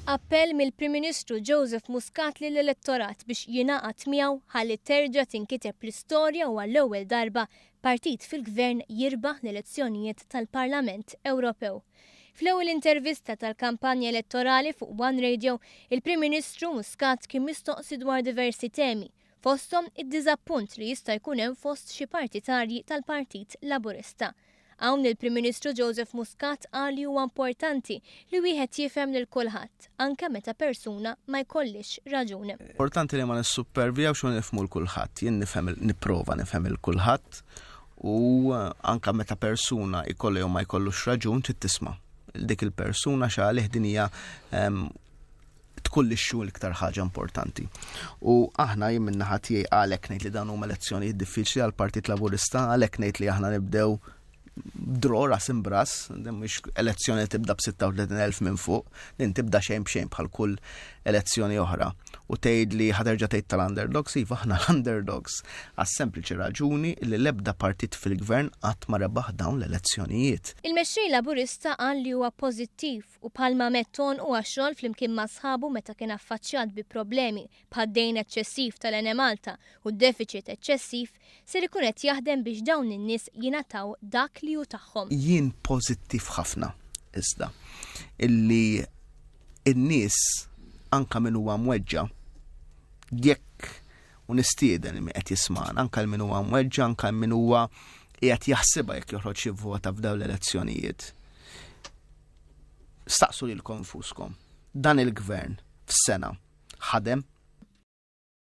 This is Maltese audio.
Appell mill-Prim Ministru Joseph Muscat lill-elettorat biex jingħaqad miegħu ħalli terġa' tinkiteb l-istorja u għall-ewwel darba partit fil-Gvern jirbaħ l-elezzjonijiet tal-Parlament Ewropew. Fl-ewwel intervista tal-kampanja elettorali fuq One Radio, il-Prim Ministru Muscat kien mistoqsi dwar diversi temi, fosthom id-diżappunt li jista' jkun hemm fost xi partitarji tal-Partit Laburista. Hawn il-Prim Ministru Joseph Muscat qal li huwa importanti li wieħed jifhem lil kulħadd, anke meta persuna ma jkollix raġuni. Importanti li ma nissupervjawx u nifhmu l-kulħadd, jien nipprova nifhem il-kulħadd u anke meta persuna jkollu jew ma jkollux raġun trid tisma'. Dik il-persuna x'għalih din hija tkollixxu l-iktar ħaġa importanti. U aħna jien min naħa tiegħi għalhekk ngħid li dawn huma elezzjonijiet diffiċli għall-Partit Laburista, għalhekk ngħid li aħna nibdew draw ras imbras, mhux elezzjoni tibda b'36,000 minn fuq, din tibda xejn b'xejn bħal kull elezzjoni oħra. U tgħid li ħaterġa' tgħid tal-underdogs, iva aħna l-underdogs għas sempliċi raġuni li l-ebda partit fil-Gvern qatt ma rebaħ dawn l-elezzjonijiet. Il-mexxej Laburista qal li huwa pożittiv u bħalma metton u għaxxol flimkien ma' sħabu meta kien affaċċjat bi problemi bħad-dejn eċċessiv tal-Ene Malta u d-deficit eċċessiv ser ikun qed jaħdem biex dawn in-nies jingħataw dak li hu tagħhom. Jien pożittiv ħafna iżda illi in-nies anka min huwa mweġġa jekk u nistieden min qed jisman, anka min huwa mweġġa, anka min huwa qiegħed jaħsibha jekk joħroġ jivvota f'dawn l-elezzjonijiet. Staqsu lilkom infuskom. Dan il-Gvern f'sena ħadem